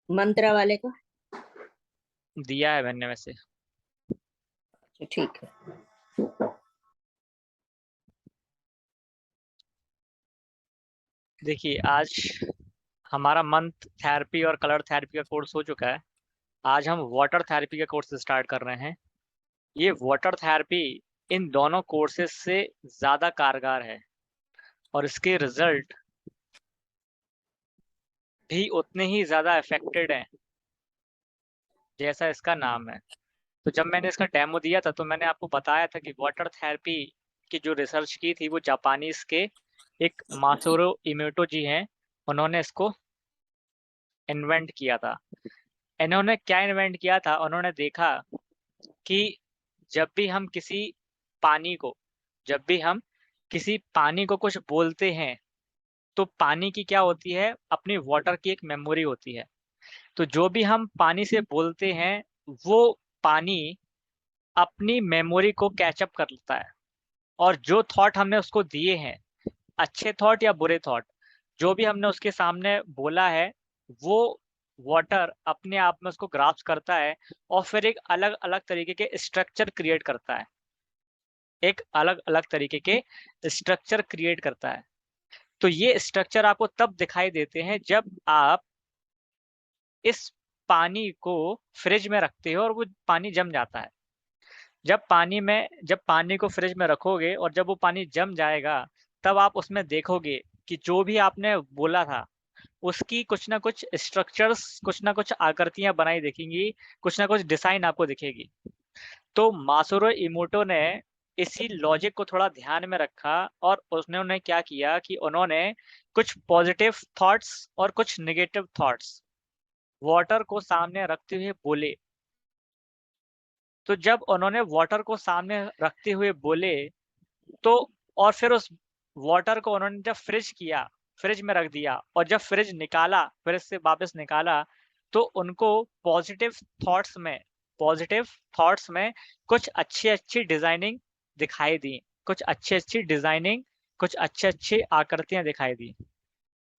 मंत्रा वाले का। दिया है मैंने वैसे। अच्छा ठीक है। देखिए, आज हमारा मंथ थेरेपी और कलर थेरेपी का कोर्स हो चुका है। आज हम वाटर थेरेपी का कोर्स स्टार्ट कर रहे हैं। ये वाटर थेरेपी इन दोनों कोर्सेज से ज़्यादा कारगर है और इसके रिजल्ट भी उतने ही ज़्यादा इफेक्टेड हैं जैसा इसका नाम है। तो जब मैंने इसका डेमो दिया था तो मैंने आपको बताया था कि वाटर थेरेपी की जो रिसर्च की थी वो जापानीज के एक मासुरो इमोटो जी हैं। उन्होंने इसको इन्वेंट किया था। इन्होंने क्या इन्वेंट किया था, उन्होंने देखा कि जब भी हम किसी पानी को जब भी हम किसी पानी को कुछ बोलते हैं तो पानी की क्या होती है, अपनी वाटर की एक मेमोरी होती है। तो जो भी हम पानी से बोलते हैं वो पानी अपनी मेमोरी को कैचअप कर लेता है। और जो थॉट हमने उसको दिए हैं, अच्छे थॉट या बुरे थॉट, जो भी हमने उसके सामने बोला है, वो वाटर अपने आप में उसको ग्रास्प करता है और फिर एक अलग अलग तरीके के स्ट्रक्चर क्रिएट करता है। एक अलग अलग तरीके के स्ट्रक्चर क्रिएट करता है। तो ये स्ट्रक्चर आपको तब दिखाई देते हैं जब आप इस पानी को फ्रिज में रखते हो और वो पानी जम जाता है। जब पानी को फ्रिज में रखोगे और जब वो पानी जम जाएगा, तब आप उसमें देखोगे कि जो भी आपने बोला था उसकी कुछ ना कुछ स्ट्रक्चर्स, कुछ ना कुछ आकृतियां बनाई दिखेंगी, कुछ ना कुछ डिजाइन आपको दिखेगी। तो मासुरो इमोटो ने इसी लॉजिक को थोड़ा ध्यान में रखा और उन्होंने क्या किया कि उन्होंने कुछ पॉजिटिव थॉट्स और कुछ नेगेटिव थॉट्स वाटर को सामने रखते हुए बोले। तो जब उन्होंने वाटर को सामने रखते हुए बोले, तो और फिर उस वाटर को उन्होंने जब फ्रिज किया, फ्रिज में रख दिया और जब फ्रिज से वापस निकाला, तो उनको पॉजिटिव थॉट्स में पॉजिटिव थॉट्स में कुछ अच्छी-अच्छी डिज़ाइनिंग दिखाई दी। कुछ अच्छी-अच्छी आकृतियाँ दिखाई दी,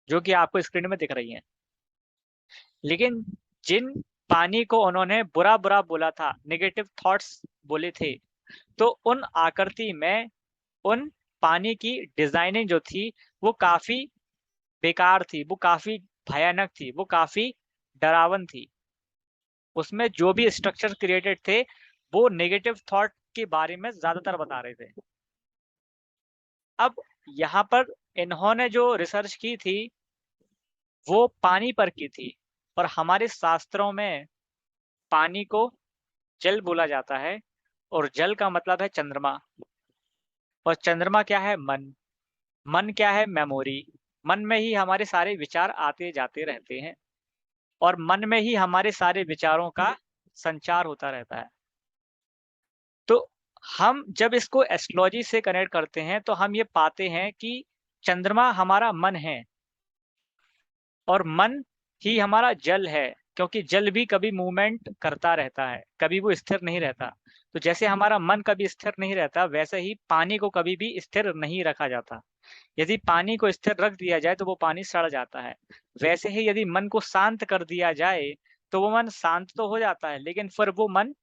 जो कि आपको स्क्रीन में दिख रही हैं। लेकिन जिन पानी को उन्होंने बुरा-बुरा बोला था, नेगेटिव थॉट्स बोले थे, तो उन आकृति में उन पानी की डिजाइनिंग जो थी वो काफी बेकार थी, वो काफी भयानक थी, वो काफी डरावन थी। उसमें जो भी स्ट्रक्चर क्रिएटेड थे वो नेगेटिव थॉट के बारे में ज्यादातर बता रहे थे। अब यहाँ पर इन्होंने जो रिसर्च की थी वो पानी पर की थी। और हमारे शास्त्रों में पानी को जल बोला जाता है और जल का मतलब है चंद्रमा। और चंद्रमा क्या है? मन। मन क्या है? मेमोरी। मन में ही हमारे सारे विचार आते जाते रहते हैं और मन में ही हमारे सारे विचारों का संचार होता रहता है। तो हम जब इसको एस्ट्रोलॉजी से कनेक्ट करते हैं तो हम ये पाते हैं कि चंद्रमा हमारा मन है और मन ही हमारा जल है, क्योंकि जल भी कभी मूवमेंट करता रहता है, कभी वो स्थिर नहीं रहता। तो जैसे हमारा मन कभी स्थिर नहीं रहता, वैसे ही पानी को कभी भी स्थिर नहीं रखा जाता। यदि पानी को स्थिर रख दिया जाए तो वो पानी सड़ जाता है। वैसे ही यदि मन को शांत कर दिया जाए तो वो मन शांत तो हो जाता है, लेकिन फिर वो मन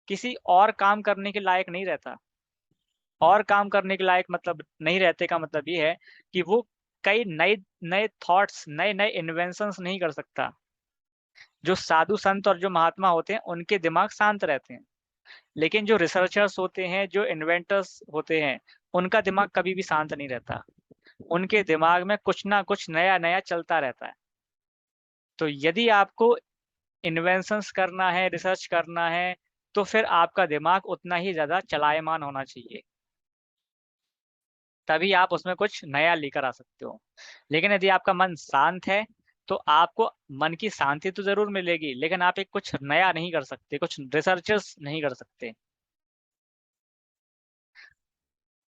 किसी और काम करने के लायक नहीं रहता। और काम करने के लायक मतलब नहीं रहते का मतलब ये है कि वो कई नए नए थॉट्स, नए नए इन्वेंशंस नहीं कर सकता। जो साधु संत और जो महात्मा होते हैं उनके दिमाग शांत रहते हैं, लेकिन जो रिसर्चर्स होते हैं, जो इन्वेंटर्स होते हैं, उनका दिमाग कभी भी शांत नहीं रहता। उनके दिमाग में कुछ ना कुछ नया नया चलता रहता है। तो यदि आपको इन्वेंशंस करना है, रिसर्च करना है, तो फिर आपका दिमाग उतना ही ज़्यादा चलायमान होना चाहिए। तभी आप उसमें कुछ नया लेकर आ सकते हो। लेकिन यदि आपका मन शांत है, तो आपको मन की शांति तो ज़रूर मिलेगी, लेकिन आप एक कुछ नया नहीं कर सकते, कुछ रिसर्चेस नहीं कर सकते।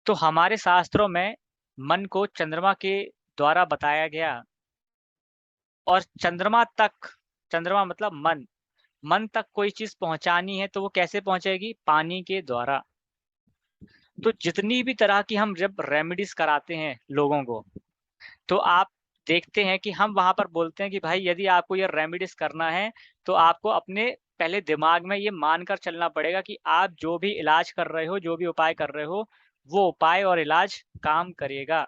तो हमारे शास्त्रों में मन को चंद्रमा के द्वारा बताया गया। और चंद्रमा मतलब मन। मन तक कोई चीज़ पहुँचानी है तो वो कैसे पहुँचेगी? पानी के द्वारा। तो जितनी भी तरह की हम जब रेमेडीज़ कराते हैं लोगों को, तो आप देखते हैं कि हम वहां पर बोलते हैं कि भाई यदि आपको ये रेमेडीज करना है तो आपको अपने पहले दिमाग में ये मानकर चलना पड़ेगा कि आप जो भी इलाज कर रहे हो, जो भी उपाय कर रहे हो, वो उपाय और इलाज काम करेगा।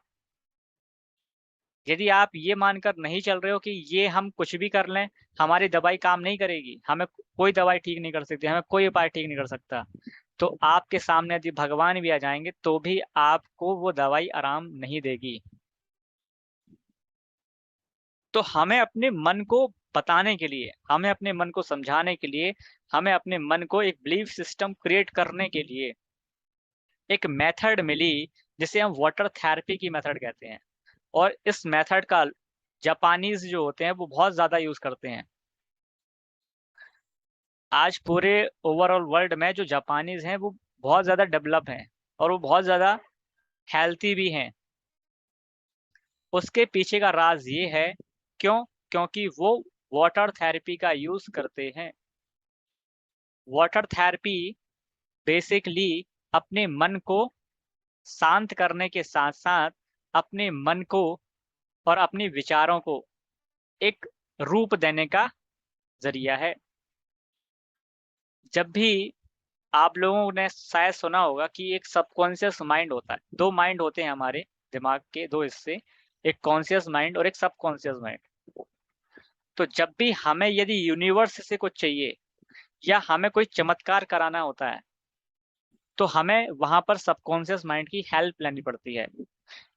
यदि आप ये मानकर नहीं चल रहे हो कि ये हम कुछ भी कर लें, हमारी दवाई काम नहीं करेगी, हमें कोई दवाई ठीक नहीं कर सकती, हमें कोई उपाय ठीक नहीं कर सकता, तो आपके सामने यदि भगवान भी आ जाएंगे तो भी आपको वो दवाई आराम नहीं देगी। तो हमें अपने मन को बताने के लिए, हमें अपने मन को समझाने के लिए, हमें अपने मन को एक बिलीफ सिस्टम क्रिएट करने के लिए एक मेथड मिली जिसे हम वाटर थेरेपी की मेथड कहते हैं। और इस मेथड का जापानीज जो होते हैं वो बहुत ज़्यादा यूज़ करते हैं। आज पूरे ओवरऑल वर्ल्ड में जो जापानीज हैं वो बहुत ज़्यादा डेवलप हैं और वो बहुत ज़्यादा हेल्थी भी हैं। उसके पीछे का राज ये है, क्यों? क्योंकि वो वाटर थेरेपी का यूज़ करते हैं। वाटर थेरेपी बेसिकली अपने मन को शांत करने के साथ साथ अपने मन को और अपने विचारों को एक रूप देने का जरिया है। जब भी आप लोगों ने शायद सुना होगा कि एक सबकॉन्शियस माइंड होता है, दो माइंड होते हैं हमारे दिमाग के, दो हिस्से, एक कॉन्शियस माइंड और एक सबकॉन्शियस माइंड। तो जब भी हमें यदि यूनिवर्स से कुछ चाहिए या हमें कोई चमत्कार कराना होता है तो हमें वहां पर सबकॉन्शियस माइंड की हेल्प लेनी पड़ती है।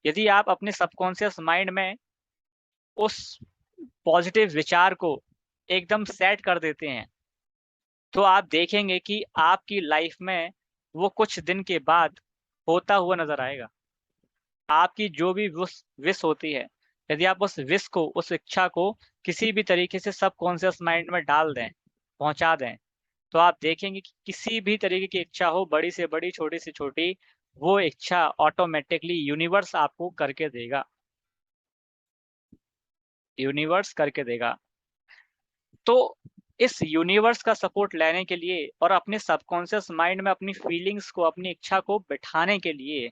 यदि आप अपने सबकॉन्शियस माइंड में उस पॉजिटिव विचार को एकदम सेट कर देते हैं तो आप देखेंगे कि आपकी लाइफ में वो कुछ दिन के बाद होता हुआ नजर आएगा। आपकी जो भी विश होती है, यदि आप उस विश को, उस इच्छा को किसी भी तरीके से सबकॉन्शियस माइंड में डाल दें, पहुंचा दें, तो आप देखेंगे कि किसी भी तरीके की इच्छा हो, बड़ी से बड़ी, छोटी से छोटी, वो इच्छा ऑटोमेटिकली यूनिवर्स आपको करके देगा। यूनिवर्स करके देगा। तो इस यूनिवर्स का सपोर्ट लेने के लिए और अपने सबकॉन्शियस माइंड में अपनी फीलिंग्स को, अपनी इच्छा को बिठाने के लिए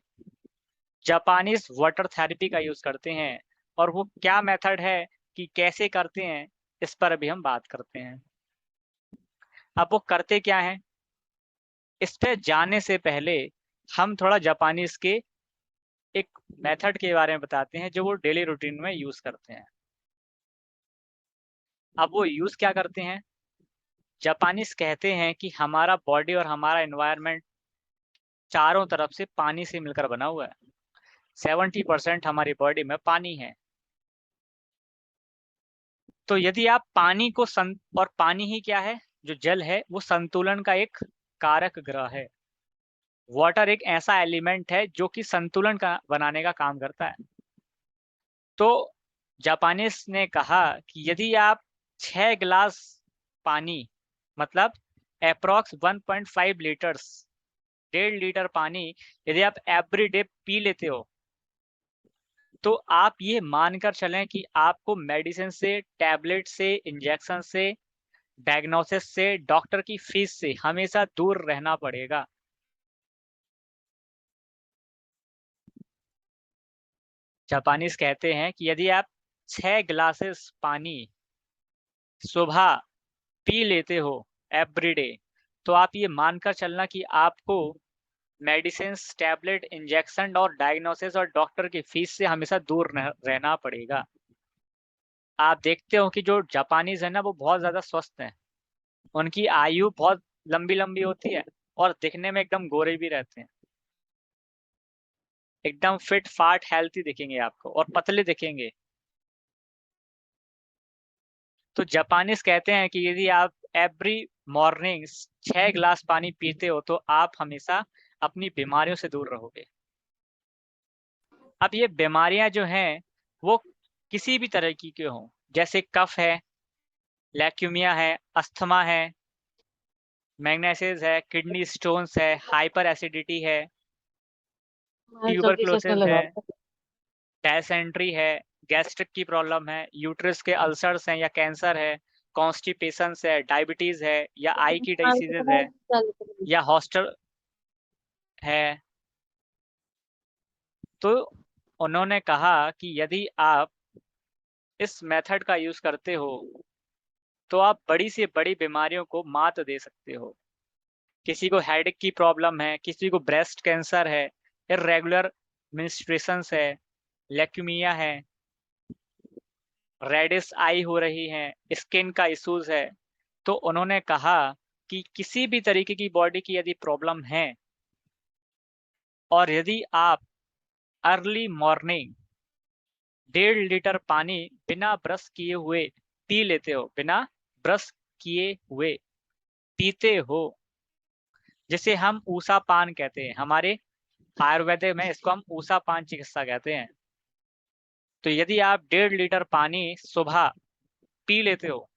जापानीज वाटर थेरेपी का यूज करते हैं। और वो क्या मेथड है कि कैसे करते हैं, इस पर अभी हम बात करते हैं। अब वो करते क्या हैं, इस पे जाने से पहले हम थोड़ा जापानीज के एक मेथड के बारे में बताते हैं जो वो डेली रूटीन में यूज करते हैं। अब वो यूज क्या करते हैं, जापानीज कहते हैं कि हमारा बॉडी और हमारा एनवायरनमेंट चारों तरफ से पानी से मिलकर बना हुआ है। 70% हमारी बॉडी में पानी है। तो यदि आप पानी को और पानी ही क्या है, जो जल है वो संतुलन का एक कारक ग्रह है। वाटर एक ऐसा एलिमेंट है जो कि संतुलन का बनाने का काम करता है। तो जापानीज ने कहा कि यदि आप 6 गिलास पानी, मतलब अप्रॉक्स 1.5 लीटर्स, 1.5 लीटर पानी यदि आप एवरी डे पी लेते हो तो आप ये मानकर चलें कि आपको मेडिसिन से, टैबलेट से, इंजेक्शन से, डायग्नोसिस से, डॉक्टर की फीस से हमेशा दूर रहना पड़ेगा। जापानीज कहते हैं कि यदि आप 6 ग्लासेस पानी सुबह पी लेते हो एवरीडे, तो आप ये मानकर चलना कि आपको मेडिसिन, टैबलेट, इंजेक्शन और डायग्नोसिस और डॉक्टर की फीस से हमेशा दूर रहना पड़ेगा। आप देखते हो कि जो जापानीज है ना वो बहुत ज्यादा स्वस्थ हैं। उनकी आयु बहुत लंबी लंबी होती है और दिखने में एकदम गोरे भी रहते हैं। एकदम फिट फाट हेल्थी दिखेंगे आपको और पतले दिखेंगे। तो जापानीज कहते हैं कि यदि आप एवरी मॉर्निंग 6 गिलास पानी पीते हो तो आप हमेशा अपनी बीमारियों से दूर रहोगे। अब ये बीमारियां जो हैं वो किसी भी तरह की के हों, जैसे कफ है, लैक्यूमिया है, अस्थमा है, मैग्नेसिस है, किडनी स्टोन्स है, हाइपर एसिडिटी है, जल्दी चश्मा ट्यूबरक्लोसिस है, लगा लो। डायसेंट्री है, गैस्ट्रिक की प्रॉब्लम है, यूट्रस के अल्सर्स हैं या कैंसर है, कॉन्स्टिपेशन है, डायबिटीज है या आई की डिसीजेज है या हॉस्टल है। तो उन्होंने कहा कि यदि आप इस मेथड का यूज करते हो तो आप बड़ी से बड़ी बीमारियों को मात दे सकते हो। किसी को हेडेक की प्रॉब्लम है, किसी को ब्रेस्ट कैंसर है, इर्रेगुलर मेंस्ट्रुएशंस है, लेukemia है, रेडिश आई हो रही है, स्किन का इश्यूज है, तो उन्होंने कहा कि किसी भी तरीके की बॉडी की यदि प्रॉब्लम है और यदि आप अर्ली मॉर्निंग 1.5 लीटर पानी बिना ब्रश किए हुए पी लेते हो, बिना ब्रश किए हुए पीते हो, जिसे हम ऊषा पान कहते हैं, हमारे आयुर्वेद में इसको हम ऊषा पान चिकित्सा कहते हैं। तो यदि आप 1.5 लीटर पानी सुबह पी लेते हो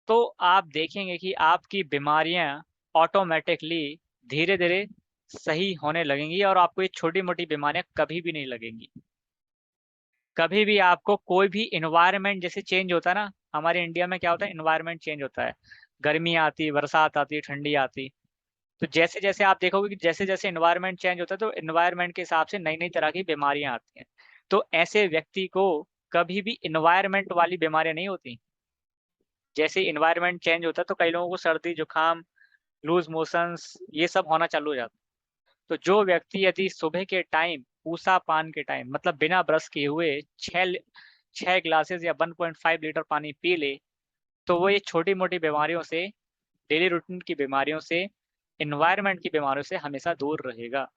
तो आप देखेंगे कि आपकी बीमारियां ऑटोमेटिकली धीरे धीरे सही होने लगेंगी और आपको ये छोटी मोटी बीमारियां कभी भी नहीं लगेंगी। कभी भी आपको कोई भी इन्वायरमेंट जैसे चेंज होता है ना, हमारे इंडिया में क्या होता है, इन्वायरमेंट चेंज होता है, गर्मी आती, बरसात आती, ठंडी आती। तो जैसे जैसे आप देखोगे कि जैसे जैसे इन्वायरमेंट चेंज होता है तो इन्वायरमेंट के हिसाब से नई नई तरह की बीमारियां आती हैं। तो ऐसे व्यक्ति को कभी भी इन्वायरमेंट वाली बीमारियां नहीं होती। जैसे इन्वायरमेंट चेंज होता है तो कई लोगों को सर्दी जुकाम, लूज मोशंस ये सब होना चालू हो जाता है। तो जो व्यक्ति यदि सुबह के टाइम ऊषा पान के टाइम मतलब बिना ब्रश किए हुए 6 ग्लासेस या 1.5 लीटर पानी पी ले, तो वो ये छोटी मोटी बीमारियों से, डेली रूटीन की बीमारियों से, एनवायरनमेंट की बीमारियों से हमेशा दूर रहेगा।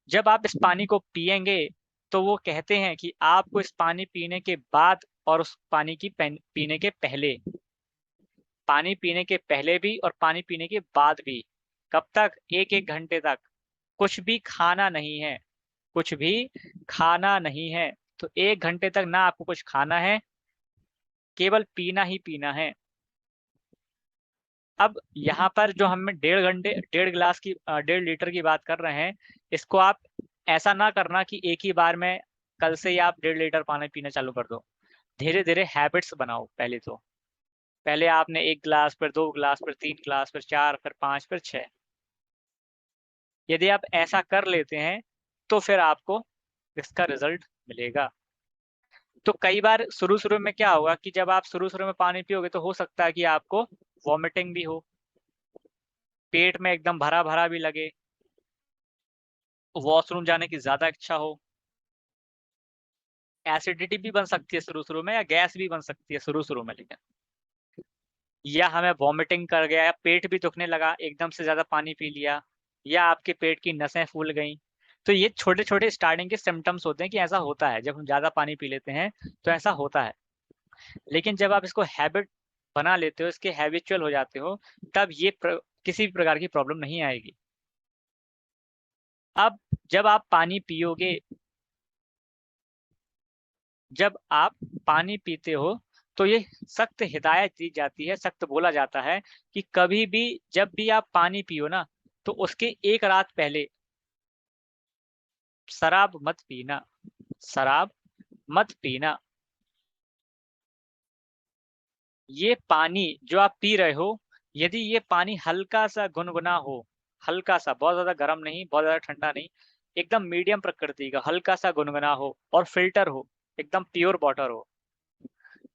जब आप इस पानी को पिएंगे तो वो कहते हैं कि आपको इस पानी पीने के बाद और उस पानी की पीने के पहले, पानी पीने के पहले भी और पानी पीने के बाद भी, कब तक, 1-1 घंटे तक कुछ भी खाना नहीं है, कुछ भी खाना नहीं है। तो 1 घंटे तक ना आपको कुछ खाना है, केवल पीना ही पीना है। अब यहाँ पर जो हम 1.5 गिलास की 1.5 लीटर की बात कर रहे हैं, इसको आप ऐसा ना करना कि एक ही बार में कल से ही आप 1.5 लीटर पानी पीना चालू कर दो। धीरे-धीरे हैबिट्स बनाओ पहले तो। पहले आपने 1 ग्लास, फिर 2 ग्लास, फिर 3 ग्लास, फिर 4, फिर 5, फिर 6। यदि आप ऐसा कर लेते हैं, तो फिर आपको इसका रिज़ल्ट मिलेगा। तो कई बार शुरू-शुरू में क्या होगा कि जब आप शुरू-शुरू में पानी पियोगे तो हो सकता है कि आपको वॉमिटिंग भी हो, पेट में एकदम भरा-भरा भी लगे, वॉशरूम जाने की ज़्यादा इच्छा हो, एसिडिटी भी बन सकती है शुरू-शुरू में या गैस भी बन सकती है शुरू-शुरू में लेकिन। या हमें वॉमिटिंग कर गया या पेट भी दुखने लगा, एकदम से ज़्यादा पानी पी लिया या आपके पेट की नसें फूल गईं। तो ये छोटे-छोटे स्टार्टिंग के सिम्पटम्स होते हैं कि ऐसा होता है, जब हम ज़्यादा पानी पी लेते हैं, तो ऐसा होता है। लेकिन जब आप इसको हैबिट बना लेते हो, इसके हैबिचुअल हो जाते हो, तब ये किसी भी प्रकार की प्रॉब्लम नहीं आएगी। अब जब आप पानी पियोगे, जब आप पानी पीते हो, तो ये सख्त हिदायत दी जाती है, सख्त बोला जाता है कि कभी भी जब भी आप पानी पियो ना, तो उसके 1 रात पहले शराब मत पीना, शराब मत पीना। ये पानी जो आप पी रहे हो, यदि ये पानी हल्का-सा गुनगुना हो, हल्का-सा, बहुत ज़्यादा गर्म नहीं, बहुत ज़्यादा ठंडा नहीं, एकदम मीडियम प्रकृति का, हल्का-सा गुनगुना हो और फ़िल्टर हो, एकदम प्योर वाटर हो,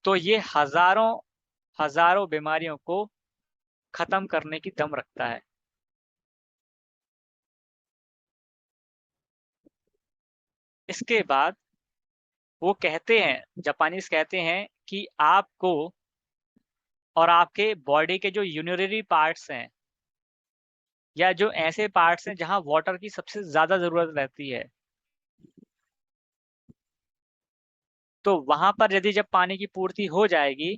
तो ये हज़ारों हज़ारों बीमारियों को खत्म करने की दम रखता है। इसके बाद वो कहते हैं, जापानीज़ कहते हैं कि आपको और आपके बॉडी के जो यूरिनरी पार्ट्स हैं या जो ऐसे पार्ट्स हैं जहाँ वाटर की सबसे ज़्यादा ज़रूरत रहती है, तो वहाँ पर यदि जब पानी की पूर्ति हो जाएगी,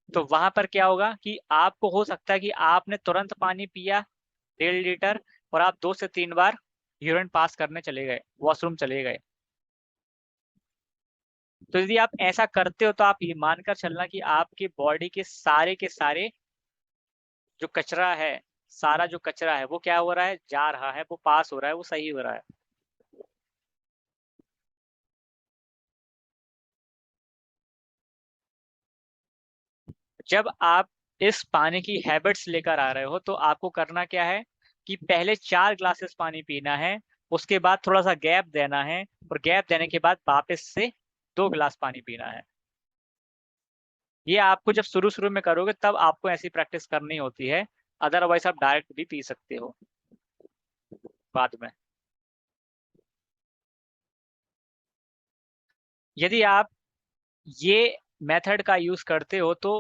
तो वहाँ पर क्या होगा कि आपको हो सकता है कि आपने तुरंत पानी पिया 1.5 लीटर और आप 2 से 3 बार यूरिन पास करने चले गए, वॉशरूम चले गए। तो यदि आप ऐसा करते हो तो आप ये मानकर चलना कि आपकी बॉडी के सारे जो कचरा है, सारा जो कचरा है वो क्या हो रहा है? जा रहा है, वो पास हो रहा है, वो सही हो रहा है। जब आप इस पानी की हैबिट्स लेकर आ रहे हो तो आपको करना क्या है कि पहले 4 ग्लासेस पानी पीना है, उसके बाद थोड़ा सा गैप देना है, और गैप देने के बाद वापस से 2 गिलास पानी पीना है। ये आपको जब शुरू शुरू में करोगे तब आपको ऐसी प्रैक्टिस करनी होती है, अदरवाइज आप डायरेक्ट भी पी सकते हो बाद में। यदि आप ये मेथड का यूज करते हो तो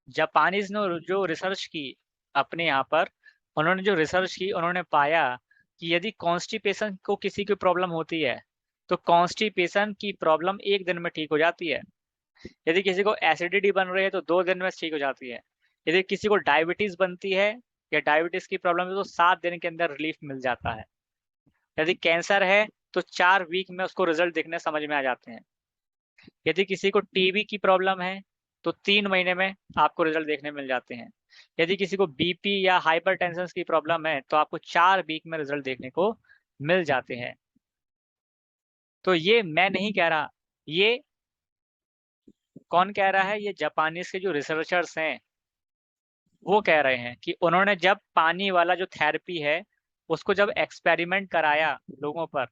जापानीज ने जो रिसर्च की अपने यहाँ पर, उन्होंने जो रिसर्च की उन्होंने पाया कि यदि कॉन्स्टिपेशन को किसी की प्रॉब्लम होती है तो कॉन्स्टिपेशन की प्रॉब्लम 1 दिन में ठीक हो जाती है। यदि किसी को एसिडिटी बन रही है तो 2 दिन में ठीक हो जाती है। यदि किसी को डायबिटीज बनती है या डायबिटीज की प्रॉब्लम है तो 7 दिन के अंदर रिलीफ मिल जाता है। यदि कैंसर है तो 4 वीक में उसको रिजल्ट दिखने समझ में आ जाते हैं। यदि किसी को टीबी की प्रॉब्लम है तो 3 महीने में आपको रिजल्ट देखने मिल जाते हैं। यदि किसी को बीपी या हाइपरटेंशन की प्रॉब्लम है तो आपको 4 वीक में रिजल्ट देखने को मिल जाते हैं। तो ये मैं नहीं कह रहा, ये कौन कह रहा है? ये जापानीज के जो रिसर्चर्स हैं वो कह रहे हैं कि उन्होंने जब पानी वाला जो थेरेपी है उसको जब एक्सपेरिमेंट कराया लोगों पर,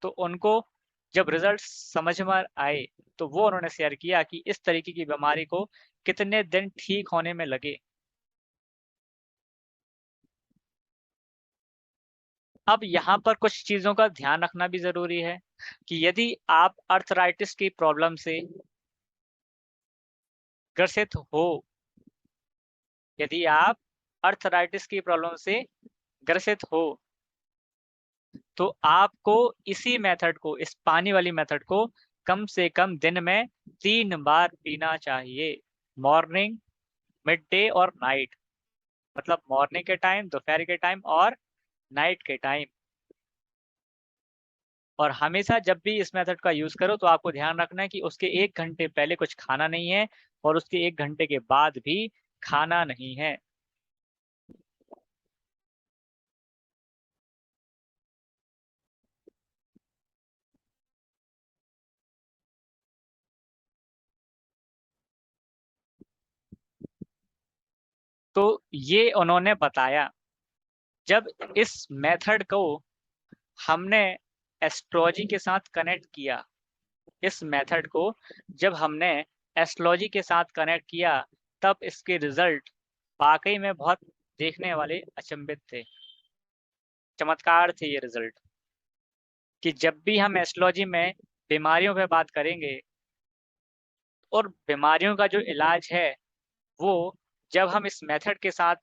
तो उनको जब रिजल्ट समझ में आए तो वो उन्होंने शेयर किया कि इस तरीके की बीमारी को कितने दिन ठीक होने में लगे। अब यहाँ पर कुछ चीजों का ध्यान रखना भी जरूरी है कि यदि आप अर्थराइटिस की प्रॉब्लम से ग्रसित हो, यदि आप अर्थराइटिस की प्रॉब्लम से ग्रसित हो तो आपको इसी मेथड को, इस पानी वाली मेथड को कम से कम दिन में 3 बार पीना चाहिए, मॉर्निंग, मिड डे और नाइट। मतलब मॉर्निंग के टाइम, दोपहर के टाइम और नाइट के टाइम। और हमेशा जब भी इस मेथड का यूज करो तो आपको ध्यान रखना है कि उसके 1 घंटे पहले कुछ खाना नहीं है और उसके 1 घंटे के बाद भी खाना नहीं है। तो ये उन्होंने बताया। जब इस मेथड को हमने एस्ट्रोलॉजी के साथ कनेक्ट किया, इस मेथड को जब हमने एस्ट्रोलॉजी के साथ कनेक्ट किया, तब इसके रिजल्ट वाकई में बहुत देखने वाले अचंभित थे, चमत्कार थे ये रिजल्ट। कि जब भी हम एस्ट्रोलॉजी में बीमारियों पे बात करेंगे और बीमारियों का जो इलाज है वो जब हम इस मेथड के साथ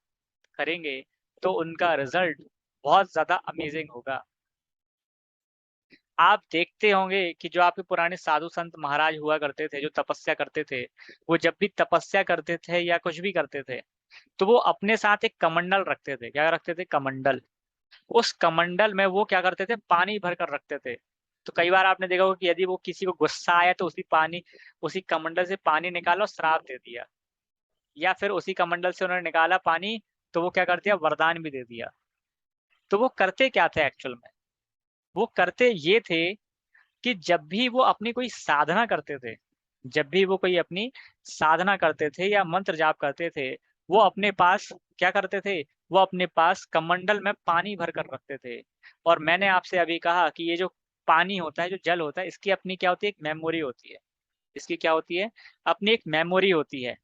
करेंगे तो उनका रिजल्ट बहुत ज़्यादा अमेजिंग होगा। आप देखते होंगे कि जो आपके पुराने साधु संत महाराज हुआ करते थे, जो तपस्या करते थे, वो जब भी तपस्या करते थे या कुछ भी करते थे, तो वो अपने साथ एक कमंडल रखते थे। क्या रखते थे? कमंडल। उस कमंडल में वो क्या करते थे? पानी भर कर रखते थे। तो कई बार आपने देखा होगा कि यदि वो किसी को गुस्सा आया तो उसी कमंडल से पानी निकाला और श्राप दे दिया, या फिर उसी कमंडल से उन्होंने निकाला पानी तो वो क्या कर दिया? वरदान भी दे दिया। तो वो करते क्या थे एक्चुअल में? वो करते ये थे कि जब भी वो अपनी कोई साधना करते थे, जब भी वो कोई अपनी साधना करते थे या मंत्र जाप करते थे, वो अपने पास क्या करते थे? वो अपने पास कमंडल में पानी भर कर रखते थे। और मैंने आपसे अभी कहा कि ये जो पानी होता है, जो जल होता है, इसकी अपनी क्या होती है? एक मेमोरी होती है। इसकी क्या होती है? अपनी एक मेमोरी होती है।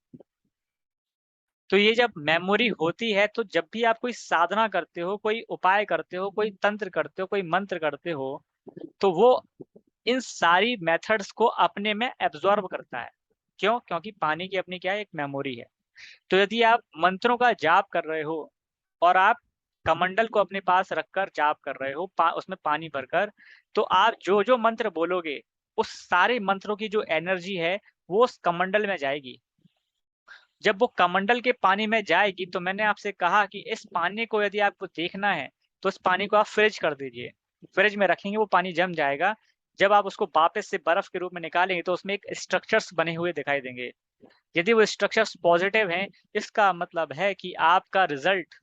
तो ये जब मेमोरी होती है तो जब भी आप कोई साधना करते हो, कोई उपाय करते हो, कोई तंत्र करते हो, कोई मंत्र करते हो, तो वो इन सारी मेथड्स को अपने में एब्जॉर्ब करता है। क्यों? क्योंकि पानी की अपनी क्या है? एक मेमोरी है। तो यदि आप मंत्रों का जाप कर रहे हो और आप कमंडल को अपने पास रखकर जाप कर रहे हो, उसमें पानी भरकर, तो आप जो-जो मंत्र बोलोगे, उस सारे मंत्रों की जो एनर्जी है, वो उस कमंडल में जाएगी। जब वो कमंडल के पानी में जाएगी तो मैंने आपसे कहा कि इस पानी को यदि आपको देखना है, तो उस पानी को आप फ्रिज कर दीजिए। फ्रिज में रखेंगे वो पानी जम जाएगा। जब आप उसको वापस से बर्फ के रूप में निकालेंगे तो उसमें एक स्ट्रक्चर्स बने हुए दिखाई देंगे। यदि वो स्ट्रक्चर्स पॉजिटिव हैं, इसका मतलब है कि आपका रिजल्ट,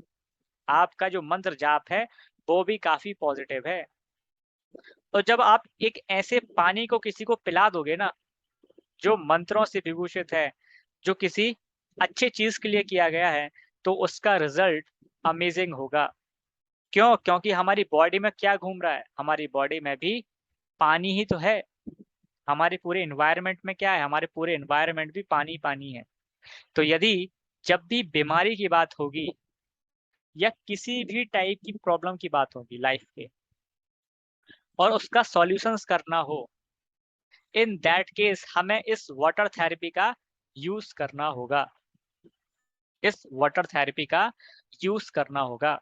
आपका जो मंत्र जाप है, वो भी काफ़ी पॉजिटिव है। और जब आप एक ऐसे पानी को किसी को पिला दोगे ना, जो मंत्रों से विभूषित है, जो किसी अच्छी चीज़ के लिए किया गया है, तो उसका रिज़ल्ट अमेज़िंग होगा। क्यों? क्योंकि हमारी बॉडी में क्या घूम रहा है? हमारी बॉडी में भी पानी ही तो है। हमारे पूरे एनवायरनमेंट में क्या है? हमारे पूरे एनवायरनमेंट भी पानी पानी है। तो यदि जब भी बीमारी की बात होगी या किसी भी टाइप की प्रॉब्लम की बात होगी लाइफ के और उसका सॉल्यूशंस करना हो, इन दैट केस हमें इस वाटर थेरेपी का यूज करना होगा। इस वाटर थेरेपी का यूज करना होगा।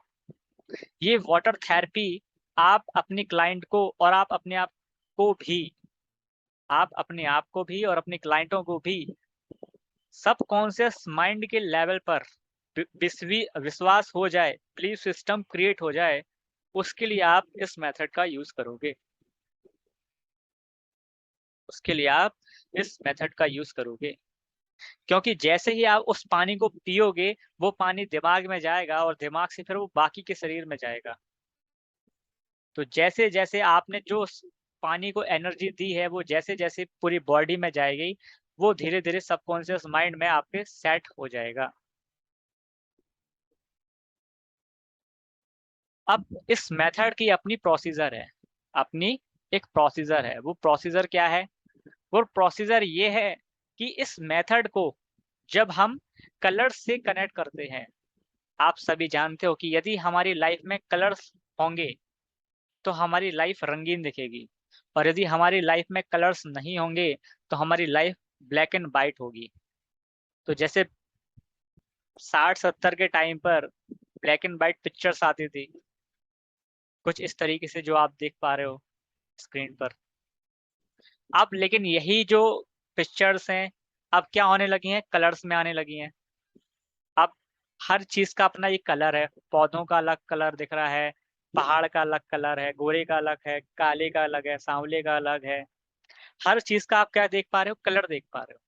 ये वाटर थेरेपी आप अपने क्लाइंट को और आप अपने आप को भी और अपने क्लाइंटों को भी सबकॉन्शियस माइंड के लेवल पर विश्वास हो जाए, बिलीफ सिस्टम क्रिएट हो जाए, उसके लिए आप इस मेथड का यूज करोगे। उसके लिए आप इस मेथड का यूज करोगे, क्योंकि जैसे ही आप उस पानी को पियोगे, वो पानी दिमाग में जाएगा और दिमाग से फिर वो बाकी के शरीर में जाएगा। तो जैसे-जैसे आपने जो उस पानी को एनर्जी दी है, वो जैसे-जैसे पूरी बॉडी में जाएगी, वो धीरे-धीरे सबकॉन्शियस माइंड में आपके सेट हो जाएगा। अब इस मेथड की अपनी प्रोसीजर है, अपनी एक प्रोसीजर है। वो प्रोसीजर क्या है? वो प्रोसीजर ये है कि इस मेथड को जब हम कलर्स से कनेक्ट करते हैं, आप सभी जानते हो कि यदि हमारी लाइफ में कलर्स होंगे, तो हमारी लाइफ रंगीन दिखेगी और यदि हमारी लाइफ में कलर्स नहीं होंगे, तो हमारी लाइफ ब्लैक एंड व्हाइट होगी। तो जैसे 60-70 के टाइम पर ब्लैक एंड व्हाइट पिक्चर्स आती थी, कुछ इस तरीके से जो आप देख पा रहे हो स्क्रीन पर। अब लेकिन यही जो पिक्चर्स हैं, अब क्या होने लगी हैं? कलर्स में आने लगी हैं। अब हर चीज़ का अपना एक कलर है, पौधों का अलग कलर दिख रहा है, पहाड़ का अलग कलर है, गोरे का अलग है, काले का अलग है, सांवले का अलग है। हर चीज़ का आप क्या देख पा रहे हो? कलर देख पा रहे हो।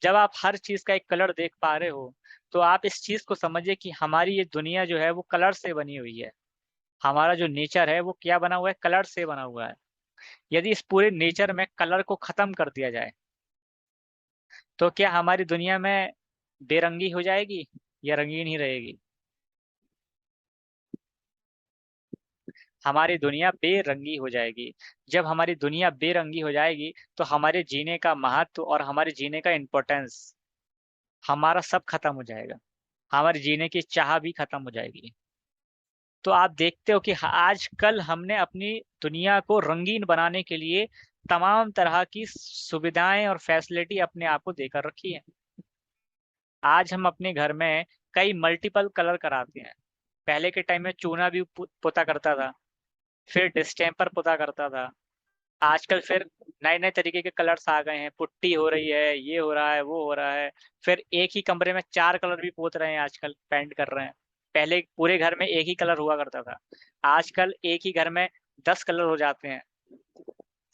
जब आप हर चीज़ का एक कलर देख पा रहे हो, तो आप इस चीज़ को समझिए कि हमारी ये दुनिया जो है वो कलर से बनी हुई है। हमारा जो नेचर है वो क्या बना हुआ है? कलर से बना हुआ है। यदि इस पूरे नेचर में कलर को ख़त्म कर दिया जाए, तो क्या हमारी दुनिया में बेरंगी हो जाएगी या रंगीन ही रहेगी? हमारी दुनिया बेरंगी हो जाएगी। जब हमारी दुनिया बेरंगी हो जाएगी, तो हमारे जीने का महत्व और हमारे जीने का इम्पोर्टेंस, हमारा सब खत्म हो जाएगा। हमारे जीने की चाह भी खत्म हो जाएगी। तो आप देखते हो कि आजकल हमने अपनी दुनिया को रंगीन बनाने के लिए तमाम तरह की सुविधाएँ और फैसिलिटी अपने आप को देकर रखी है। आज हम अपने घर में कई मल्टीपल कलर कराते हैं। पहले के टाइम में चूना भी पुता करता था, फिर डिस्टेम्पर पुता करता था। आजकल फिर नए-नए तरीके के कलर्स आ गए हैं, पुट्टी हो रही है, ये हो रहा है, वो हो रहा है। फिर एक ही कमरे में 4 कलर भी पोत रहे हैं आजकल, पेंट कर रहे हैं। पहले पूरे घर में एक ही कलर हुआ करता था। आजकल एक ही घर में 10 कलर हो जाते हैं।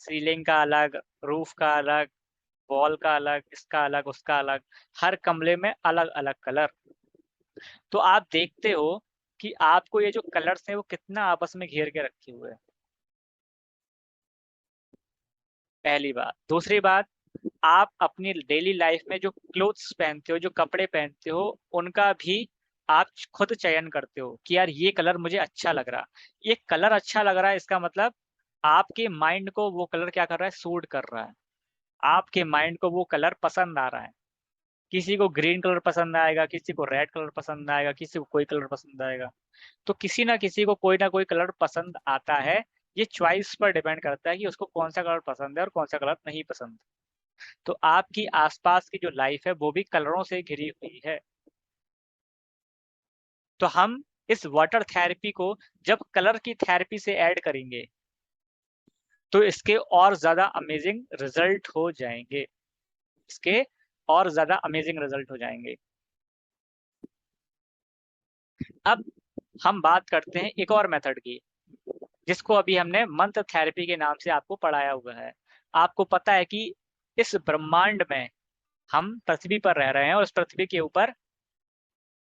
सीलिंग का अलग, रूफ का अलग, वॉल का अलग, इसका अलग, उसका अलग, हर कमरे में अलग-अलग कलर। तो आप देखते हो कि आपको ये जो कलर्स हैं, वो कितना आपस में घेर के रखे हुए हैं, पहली बात। दूसरी बात, आप अपनी डेली लाइफ में जो क्लोथ्स पहनते हो, जो कपड़े पहनते हो, उनका भी आप खुद चयन करते हो कि यार ये कलर मुझे अच्छा लग रहा। ये कलर अच्छा लग रहा है, इसका मतलब आपके माइंड को वो कलर क्या कर रहा है? सूट कर रहा है। आपके माइंड को वो कलर पसंद आ रहा है। किसी को ग्रीन कलर पसंद आएगा, किसी को रेड कलर पसंद आएगा, किसी को कोई कलर पसंद आएगा। तो किसी ना किसी को कोई ना कोई कलर पसंद आता है। ये चॉइस पर डिपेंड करता है कि उसको कौन-सा कलर पसंद है और कौन-सा कलर नहीं पसंद। तो आपकी आसपास की जो लाइफ है, वो भी कलरों से घिरी हुई है। तो हम इस वाटर थेरेपी को जब कलर की थेरेपी से ऐड करेंगे, तो इसके और ज़्यादा अमेज़िंग रिज़ल्ट हो जाएँगे। इसके और ज़्यादा अमेज़िंग रिज़ल्ट हो जाएँगे। अब हम बात करते हैं एक और मेथड की, जिसको अभी हमने मंत्र थेरेपी के नाम से आपको पढ़ाया हुआ है। आपको पता है कि इस ब्रह्मांड में हम पृथ्वी पर रह रहे हैं और इस पृथ्वी के ऊपर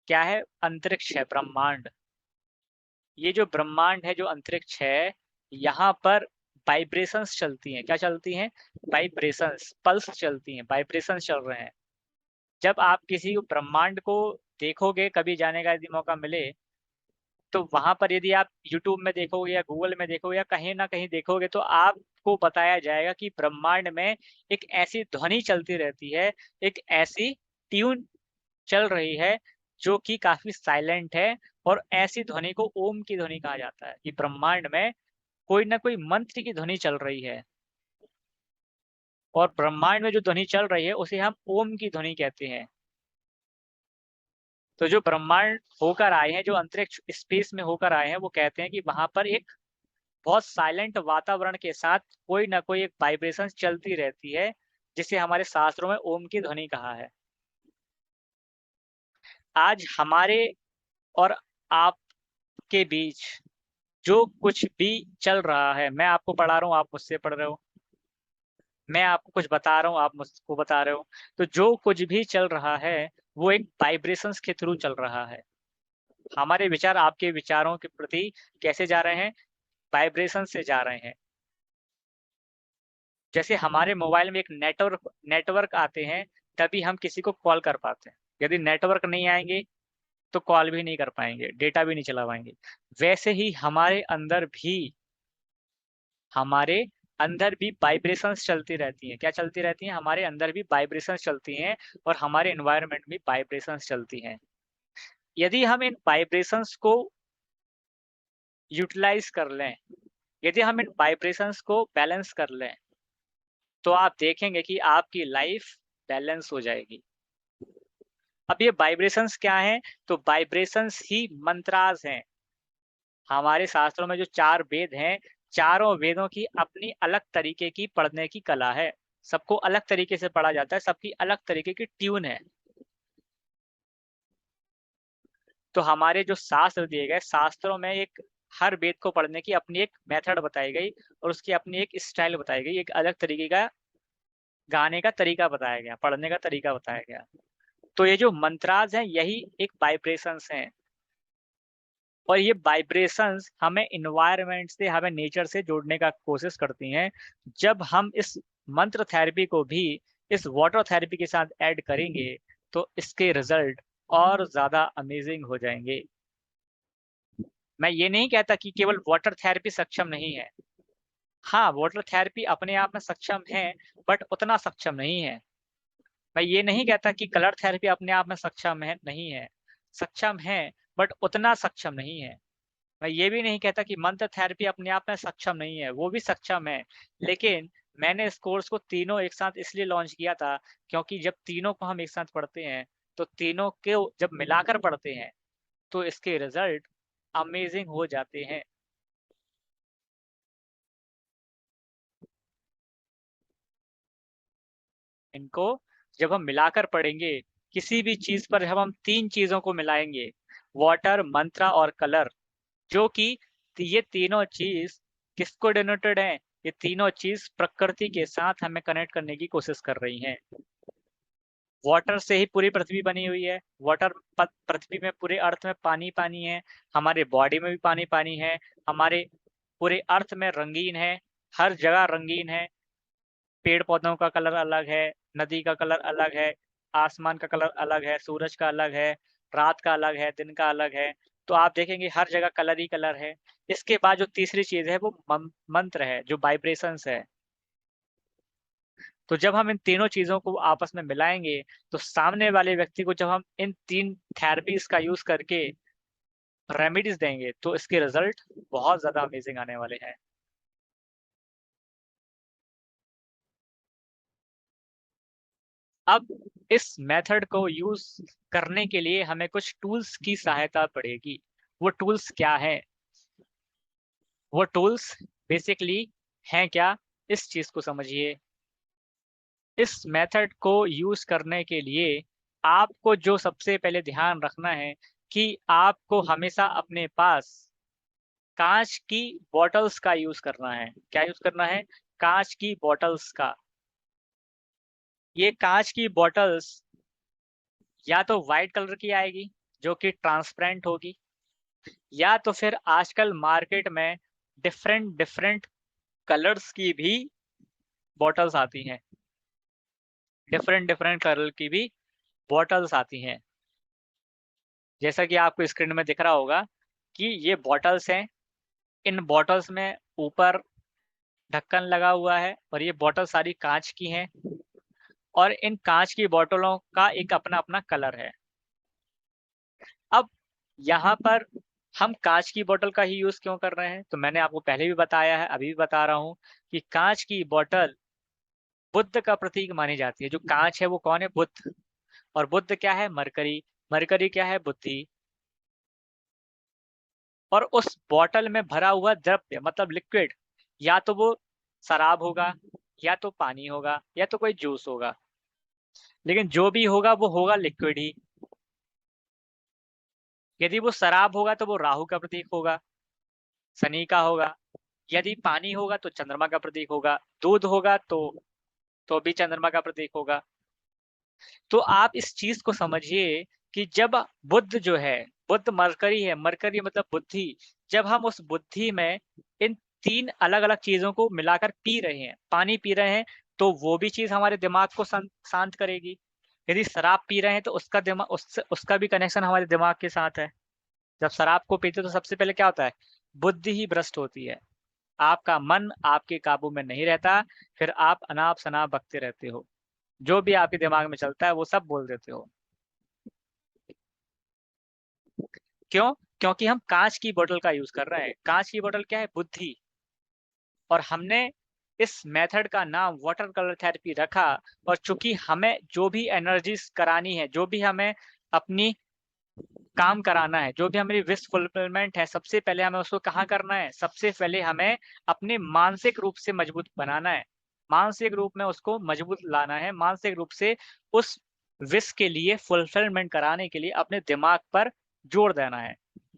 क्या है? अंतरिक्ष है, ब्रह्मांड। ये जो ब्रह्मांड है, जो अंतरिक्ष है, यहाँ पर वाइब्रेशंस चलती हैं। क्या चलती हैं? वाइब्रेशंस, पल्स चलती हैं, वाइब्रेशंस चल रहे हैं। जब आप किसी ब्रह्मांड को देखोगे, कभी जाने का यदि मौका मिले, तो वहां पर यदि आप यूट्यूब में देखोगे या गूगल में देखोगे या कहीं ना कहीं देखोगे तो आपको बताया जाएगा कि ब्रह्मांड में एक ऐसी ध्वनि चलती रहती है, एक ऐसी ट्यून चल रही है जो कि काफी साइलेंट है, और ऐसी ध्वनि को ओम की ध्वनि कहा जाता है कि ब्रह्मांड में कोई ना कोई मंत्र की ध्वनि चल रही है, और ब्रह्मांड में जो ध्वनि चल रही है उसे हम ओम की ध्वनि कहते हैं। तो जो ब्रह्मांड होकर आए हैं, जो अंतरिक्ष स्पेस में होकर आए हैं, वो कहते हैं कि वहां पर एक बहुत साइलेंट वातावरण के साथ कोई ना कोई एक वाइब्रेशन चलती रहती है, जिसे हमारे शास्त्रों में ओम की ध्वनि कहा है। आज हमारे और आपके बीच जो कुछ भी चल रहा है, मैं आपको पढ़ा रहा हूँ, आप मुझसे पढ़ रहे हो, मैं आपको कुछ बता रहा हूँ, आप मुझको बता रहे हो, तो जो कुछ भी चल रहा है वो एक वाइब्रेशंस के थ्रू चल रहा है। हमारे विचार आपके विचारों के प्रति कैसे जा रहे हैं? वाइब्रेशन से जा रहे हैं। जैसे हमारे मोबाइल में एक नेटवर्क आते हैं, तभी हम किसी को कॉल कर पाते हैं। यदि नेटवर्क नहीं आएंगे तो कॉल भी नहीं कर पाएंगे, डेटा भी नहीं चला पाएंगे। वैसे ही हमारे अंदर भी वाइब्रेशंस चलती रहती हैं। क्या चलती रहती हैं? हमारे अंदर भी वाइब्रेशंस चलती हैं, और हमारे एनवायरनमेंट में वाइब्रेशंस चलती हैं। यदि हम इन वाइब्रेशंस को यूटिलाइज कर लें, यदि हम इन वाइब्रेशंस को बैलेंस कर लें, तो आप देखेंगे कि आपकी लाइफ बैलेंस हो जाएगी। अब ये वाइब्रेशंस क्या हैं? तो वाइब्रेशंस ही मंत्रास हैं। हमारे शास्त्रों में जो 4 वेद हैं, चारों वेदों की अपनी अलग तरीके की पढ़ने की कला है। सबको अलग तरीके से पढ़ा जाता है, सबकी अलग तरीके की ट्यून है। तो हमारे जो शास्त्र दिए गए, शास्त्रों में एक हर वेद को पढ़ने की अपनी एक मेथड बताई गई, और उसकी अपनी एक स्टाइल बताई गई, एक अलग तरीके का गाने का तरीका बताया गया, पढ़ने का तरीका बताया गया। तो ये जो मंत्रास हैं, यही एक वाइब्रेशंस हैं, और ये वाइब्रेशंस हमें एनवायरनमेंट से, हमें नेचर से जोड़ने का कोशिश करती हैं। जब हम इस मंत्र थेरेपी को भी इस वाटर थेरेपी के साथ ऐड करेंगे, तो इसके रिजल्ट और ज़्यादा अमेजिंग हो जाएँगे। मैं ये नहीं कहता कि केवल वाटर थेरेपी सक्षम नहीं है। हाँ, वाटर थेरेपी अपने आप में सक्षम है, बट उतना सक्षम नहीं है। मैं ये नहीं कहता कि कलर थेरेपी अपने आप में सक्षम है, नहीं है। सक्षम है, बट उतना सक्षम नहीं है। मैं ये भी नहीं कहता कि मंत्र थेरेपी अपने आप में सक्षम नहीं है, वो भी सक्षम है। लेकिन मैंने इस कोर्स को तीनों एक साथ इसलिए लॉन्च किया था, क्योंकि जब तीनों को हम एक साथ पढ़ते हैं, तो तीनों को जब मिलाकर पढ़ते हैं, तो इसके रिज़ल्ट अमेज़िंग हो जाते हैं। इनको जब हम मिलाकर पढ़ेंगे, किसी भी चीज़ पर जब हम 3 चीज़ों को मिलाएँगे, वाटर, मंत्रा और कलर, जो कि ये तीनों चीज़ किसको डिनोटेड हैं? ये तीनों चीज़ प्रकृति के साथ हमें कनेक्ट करने की कोशिश कर रही हैं। वाटर से ही पूरी पृथ्वी बनी हुई है। वाटर पृथ्वी में पूरे अर्थ में पानी-पानी है, हमारे बॉडी में भी पानी-पानी है, हमारे पूरे अर्थ में रंगीन है, हर जगह रंगीन है। पेड़-पौधों का कलर अलग है, नदी का कलर अलग है, आसमान का कलर अलग है, सूरज का अलग है, रात का अलग है, दिन का अलग है। तो आप देखेंगे हर जगह कलर ही कलर है। इसके बाद जो तीसरी चीज़ है वो मंत्र है, जो वाइब्रेशंस है। तो जब हम इन तीनों चीज़ों को आपस में मिलाएँगे, तो सामने वाले व्यक्ति को जब हम इन 3 थेरेपीज़ का यूज़ करके रेमेडीज़ देंगे, तो इसके रिज़ल्ट बहुत ज़्यादा अमेज़िंग आने वाले हैं। अब इस मेथड को यूज़ करने के लिए हमें कुछ टूल्स की सहायता पड़ेगी। वो टूल्स क्या हैं? वो टूल्स बेसिकली हैं क्या? इस चीज़ को समझिए। इस मेथड को यूज़ करने के लिए आपको जो सबसे पहले ध्यान रखना है कि आपको हमेशा अपने पास काँच की बॉटल्स का यूज़ करना है। क्या यूज़ करना है? काँच की बॉटल्स का। ये काँच की बॉटल्स या तो व्हाइट कलर की आएगी, जो कि ट्रांसपेरेंट होगी, या तो फिर आजकल मार्केट में डिफरेंट डिफरेंट कलर्स की भी बॉटल्स आती हैं। डिफरेंट डिफरेंट कलर की भी बॉटल्स आती हैं। जैसा कि आपको स्क्रीन में दिख रहा होगा कि ये बॉटल्स हैं, इन बॉटल्स में ऊपर ढक्कन लगा हुआ है और ये बॉटल सारी कांच की हैं और इन कांच की बॉटलों का एक अपना अपना कलर है। अब यहाँ पर हम कांच की बोतल का ही यूज क्यों कर रहे हैं? तो मैंने आपको पहले भी बताया है, अभी भी बता रहा हूँ कि कांच की बोतल बुद्ध का प्रतीक मानी जाती है। जो कांच है वो कौन है? बुद्ध। और बुद्ध क्या है? मरकरी। मरकरी क्या है? बुद्धि। और उस बोतल में भरा हुआ द्रव्य मतलब लिक्विड, या तो वो शराब होगा, या तो पानी होगा, या तो कोई जूस होगा, लेकिन जो भी होगा वो होगा लिक्विड ही। यदि वो शराब होगा तो वो राहु का प्रतीक होगा, शनि का होगा। यदि पानी होगा तो चंद्रमा का प्रतीक होगा, दूध होगा तो भी चंद्रमा का प्रतीक होगा। तो आप इस चीज को समझिए कि जब बुद्ध जो है, बुद्ध मरकरी है, मरकरी मतलब बुद्धि, जब हम उस बुद्धि में इन तीन अलग अलग चीजों को मिलाकर पी रहे हैं, पानी पी रहे हैं, तो वो भी चीज हमारे दिमाग को शांत करेगी। यदि शराब पी रहे हैं तो उसका दिमाग उसका भी कनेक्शन हमारे दिमाग के साथ है। जब शराब को पीते तो सबसे पहले क्या होता है? बुद्धि ही भ्रष्ट होती है, आपका मन आपके काबू में नहीं रहता, फिर आप अनाप शनाप बकते रहते हो, जो भी आपके दिमाग में चलता है वो सब बोल देते हो। क्यों? क्योंकि हम कांच की बोतल का यूज कर रहे हैं। कांच की बोतल क्या है? बुद्धि। और हमने इस मेथड का नाम वाटर कलर थेरेपी रखा। और चूंकि हमें जो भी एनर्जीज करानी है, जो भी हमें अपनी काम कराना है, जो भी हमारी विश फुलफिलमेंट है, सबसे पहले हमें उसको कहाँ करना है? सबसे पहले हमें अपने मानसिक रूप से मजबूत बनाना है, मानसिक रूप में उसको मजबूत लाना है, मानसिक रूप से उस विश के लिए फुलफिलमेंट कराने के लिए अपने दिमाग पर जोर देना है।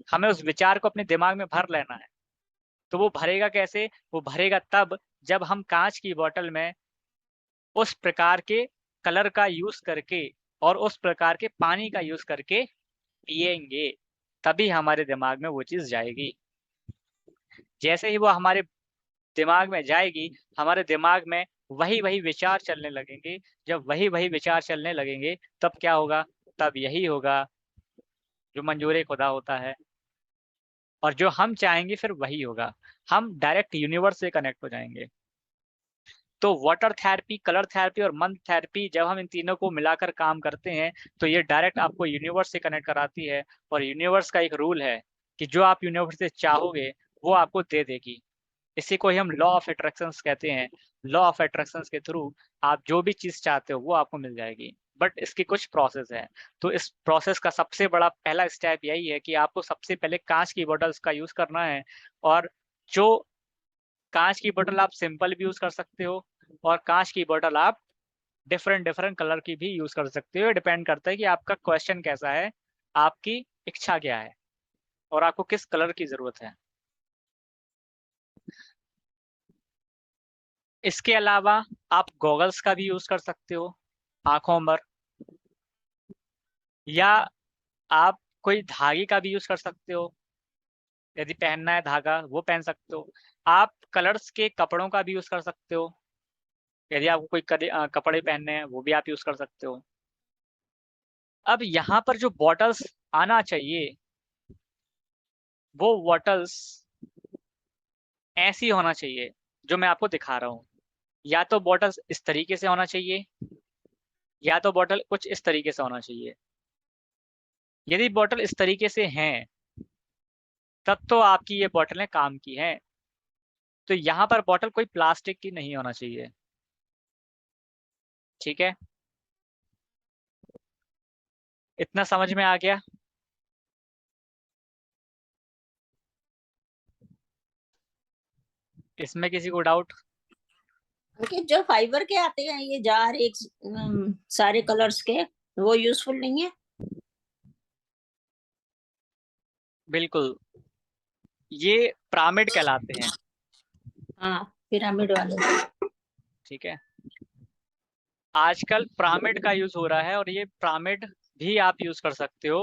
हमें उस विचार को अपने दिमाग में भर लेना है। तो वो भरेगा कैसे? वो भरेगा तब जब हम कांच की बोतल में उस प्रकार के कलर का यूज करके और उस प्रकार के पानी का यूज करके पिएंगे, तभी हमारे दिमाग में वो चीज जाएगी। जैसे ही वो हमारे दिमाग में जाएगी, हमारे दिमाग में वही वही विचार चलने लगेंगे। जब वही वही विचार चलने लगेंगे तब क्या होगा? तब यही होगा जो मंजूर खुदा होता है, और जो हम चाहेंगे फिर वही होगा। हम डायरेक्ट यूनिवर्स से कनेक्ट हो जाएंगे। तो वाटर थेरेपी, कलर थेरेपी और मंत्र थेरेपी, जब हम इन तीनों को मिलाकर काम करते हैं तो ये डायरेक्ट आपको यूनिवर्स से कनेक्ट कराती है। और यूनिवर्स का एक रूल है कि जो आप यूनिवर्स से चाहोगे वो आपको दे देगी। इसी को ही हम लॉ ऑफ अट्रैक्शंस कहते हैं। लॉ ऑफ अट्रैक्शंस के थ्रू आप जो भी चीज चाहते हो वो आपको मिल जाएगी। बट इसकी कुछ प्रोसेस है। तो इस प्रोसेस का सबसे बड़ा पहला स्टेप यही है कि आपको सबसे पहले कांच की बोतल्स का यूज करना है। और जो कांच की बोतल आप सिंपल भी यूज कर सकते हो, और कांच की बोतल आप डिफरेंट डिफरेंट कलर की भी यूज कर सकते हो। डिपेंड करता है कि आपका क्वेश्चन कैसा है, आपकी इच्छा क्या है, और आपको किस कलर की जरूरत है। इसके अलावा आप गॉगल्स का भी यूज कर सकते हो आंखों पर, या आप कोई धागे का भी यूज कर सकते हो। यदि पहनना है धागा वो पहन सकते हो। आप कलर्स के कपड़ों का भी यूज कर सकते हो। यदि आपको कोई कपड़े पहनने हैं वो भी आप यूज कर सकते हो। अब यहाँ पर जो बॉटल्स आना चाहिए वो बॉटल्स ऐसी होना चाहिए जो मैं आपको दिखा रहा हूँ। या तो बॉटल्स इस तरीके से होना चाहिए, या तो बॉटल कुछ इस तरीके से होना चाहिए। यदि बॉटल इस तरीके से हैं तब तो आपकी ये बॉटलें काम की हैं। तो यहाँ पर बॉटल कोई प्लास्टिक की नहीं होना चाहिए। ठीक है, इतना समझ में आ गया? इसमें किसी को डाउट? अंकित, जो फाइबर के आते हैं ये जार एक सारे कलर्स के, वो यूजफुल नहीं है? बिल्कुल, ये पिरामिड कहलाते हैं। हाँ, पिरामिड वाले। ठीक है, आजकल पिरामिड का यूज हो रहा है, और ये पिरामिड भी आप यूज कर सकते हो।